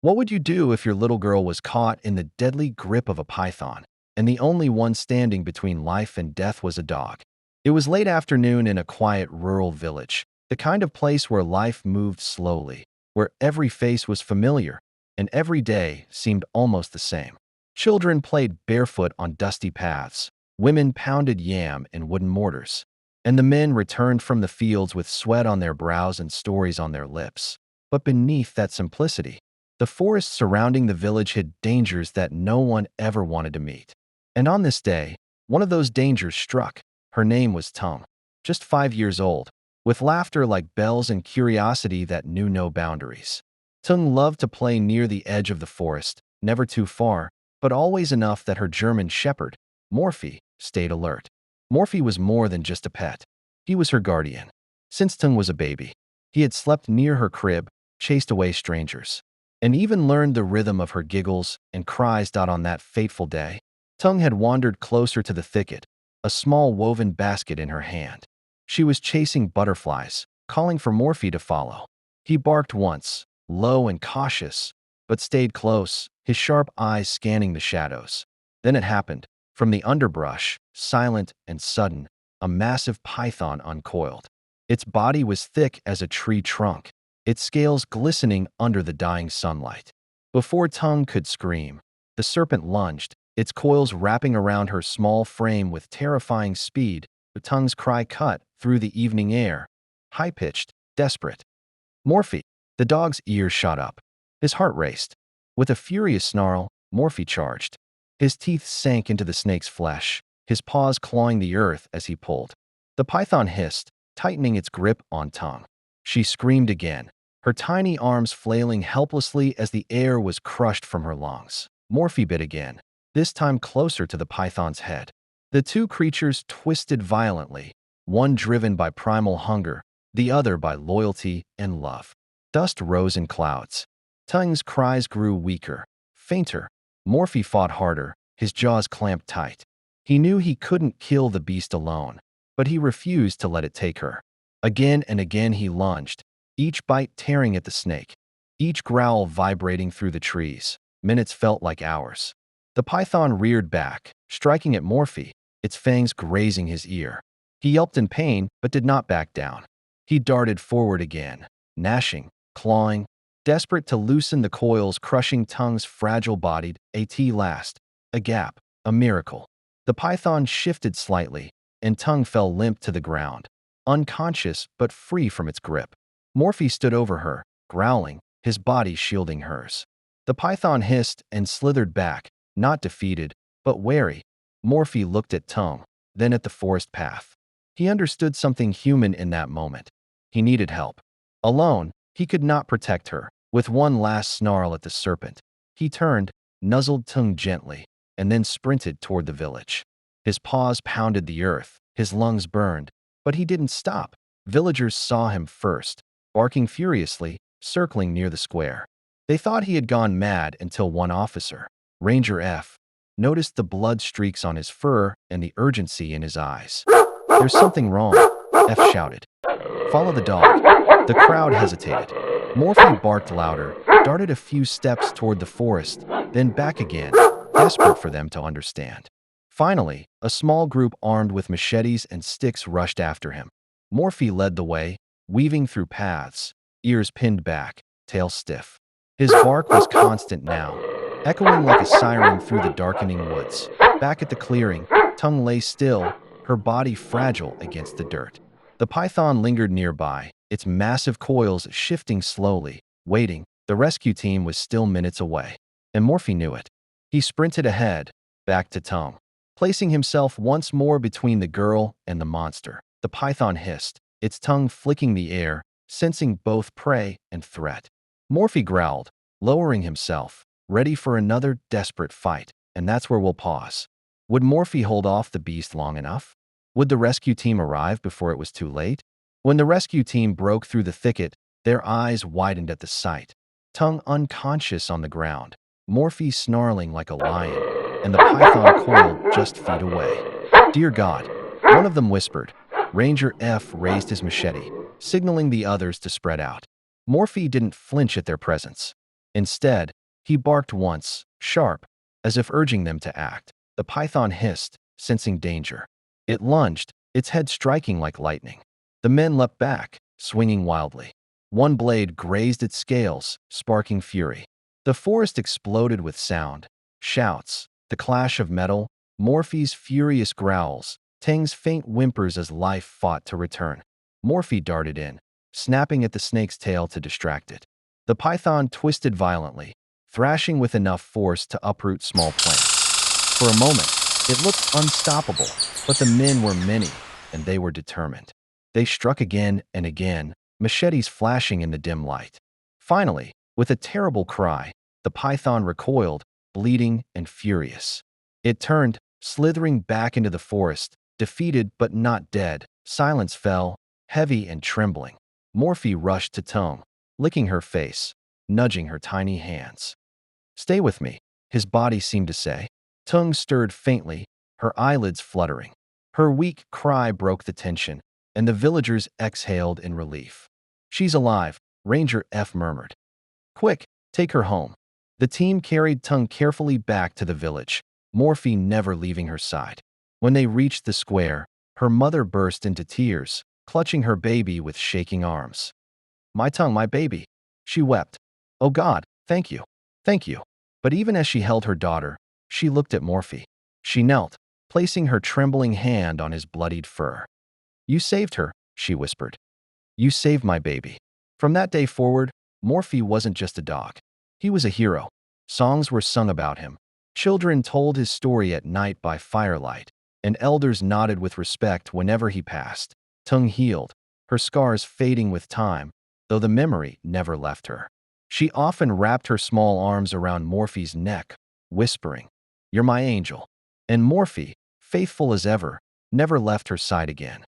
What would you do if your little girl was caught in the deadly grip of a python, and the only one standing between life and death was a dog? It was late afternoon in a quiet rural village, the kind of place where life moved slowly, where every face was familiar, and every day seemed almost the same. Children played barefoot on dusty paths, women pounded yam in wooden mortars, and the men returned from the fields with sweat on their brows and stories on their lips. But beneath that simplicity, the forest surrounding the village hid dangers that no one ever wanted to meet. And on this day, one of those dangers struck. Her name was Tung, just 5 years old, with laughter like bells and curiosity that knew no boundaries. Tung loved to play near the edge of the forest, never too far, but always enough that her German shepherd, Morphe, stayed alert. Morphe was more than just a pet. He was her guardian. Since Tung was a baby, he had slept near her crib, chased away strangers, and even learned the rhythm of her giggles and cries. On that fateful day, Tung had wandered closer to the thicket, a small woven basket in her hand. She was chasing butterflies, calling for Morphe to follow. He barked once, low and cautious, but stayed close, his sharp eyes scanning the shadows. Then it happened. From the underbrush, silent and sudden, a massive python uncoiled. Its body was thick as a tree trunk, its scales glistening under the dying sunlight. Before Tung could scream, the serpent lunged, its coils wrapping around her small frame with terrifying speed. Tung's cry cut through the evening air, high-pitched, desperate. Morphe! The dog's ears shot up. His heart raced. With a furious snarl, Morphe charged. His teeth sank into the snake's flesh, his paws clawing the earth as he pulled. The python hissed, tightening its grip on Tung. She screamed again, her tiny arms flailing helplessly as the air was crushed from her lungs. Morphe bit again, this time closer to the python's head. The two creatures twisted violently, one driven by primal hunger, the other by loyalty and love. Dust rose in clouds. Tung's cries grew weaker, fainter. Morphe fought harder, his jaws clamped tight. He knew he couldn't kill the beast alone, but he refused to let it take her. Again and again he lunged, each bite tearing at the snake, each growl vibrating through the trees. Minutes felt like hours. The python reared back, striking at Morphe, its fangs grazing his ear. He yelped in pain, but did not back down. He darted forward again, gnashing, clawing, desperate to loosen the coils crushing Tung's fragile body. At last, a gap, a miracle. The python shifted slightly, and Tung fell limp to the ground, unconscious but free from its grip. Morphe stood over her, growling, his body shielding hers. The python hissed and slithered back, not defeated, but wary. Morphe looked at Tung, then at the forest path. He understood something human in that moment. He needed help. Alone, he could not protect her. With one last snarl at the serpent, he turned, nuzzled Tung gently, and then sprinted toward the village. His paws pounded the earth, his lungs burned, but he didn't stop. Villagers saw him first, barking furiously, circling near the square. They thought he had gone mad until one officer, Ranger F, noticed the blood streaks on his fur and the urgency in his eyes. "There's something wrong," F shouted. "Follow the dog." The crowd hesitated. Morphe barked louder, darted a few steps toward the forest, then back again, desperate for them to understand. Finally, a small group armed with machetes and sticks rushed after him. Morphe led the way, weaving through paths, ears pinned back, tail stiff. His bark was constant now, echoing like a siren through the darkening woods. Back at the clearing, Tung lay still, her body fragile against the dirt. The python lingered nearby, its massive coils shifting slowly, waiting. The rescue team was still minutes away, and Morphe knew it. He sprinted ahead, back to Tung, placing himself once more between the girl and the monster. The python hissed, its tongue flicking the air, sensing both prey and threat. Morphe growled, lowering himself, ready for another desperate fight, and that's where we'll pause. Would Morphe hold off the beast long enough? Would the rescue team arrive before it was too late? When the rescue team broke through the thicket, their eyes widened at the sight. Tung unconscious on the ground, Morphe snarling like a lion, and the python coiled just feet away. "Dear God," one of them whispered. Ranger F raised his machete, signaling the others to spread out. Morphe didn't flinch at their presence. Instead, he barked once, sharp, as if urging them to act. The python hissed, sensing danger. It lunged, its head striking like lightning. The men leapt back, swinging wildly. One blade grazed its scales, sparking fury. The forest exploded with sound, shouts, the clash of metal, Morphe's furious growls, Tang's faint whimpers as life fought to return. Morphe darted in, snapping at the snake's tail to distract it. The python twisted violently, thrashing with enough force to uproot small plants. For a moment, it looked unstoppable, but the men were many, and they were determined. They struck again and again, machetes flashing in the dim light. Finally, with a terrible cry, the python recoiled, bleeding and furious. It turned, slithering back into the forest, defeated but not dead. Silence fell, heavy and trembling. Morphe rushed to Tung, licking her face, nudging her tiny hands. "Stay with me," his body seemed to say. Tung stirred faintly, her eyelids fluttering. Her weak cry broke the tension, and the villagers exhaled in relief. "She's alive," Ranger F murmured. "Quick, take her home." The team carried Tung carefully back to the village, Morphe never leaving her side. When they reached the square, her mother burst into tears, clutching her baby with shaking arms. "My Tung, my baby," she wept. "Oh God, thank you, thank you." But even as she held her daughter, she looked at Morphe. She knelt, placing her trembling hand on his bloodied fur. "You saved her," she whispered. "You saved my baby." From that day forward, Morphe wasn't just a dog. He was a hero. Songs were sung about him. Children told his story at night by firelight, and elders nodded with respect whenever he passed. Tung healed, her scars fading with time, though the memory never left her. She often wrapped her small arms around Morphe's neck, whispering, "You're my angel." And Morphe, faithful as ever, never left her side again.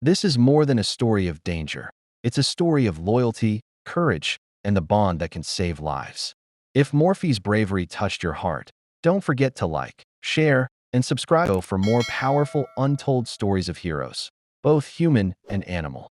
This is more than a story of danger. It's a story of loyalty, courage, and the bond that can save lives. If Morphe's bravery touched your heart, don't forget to like, share, and subscribe for more powerful, untold stories of heroes, both human and animal.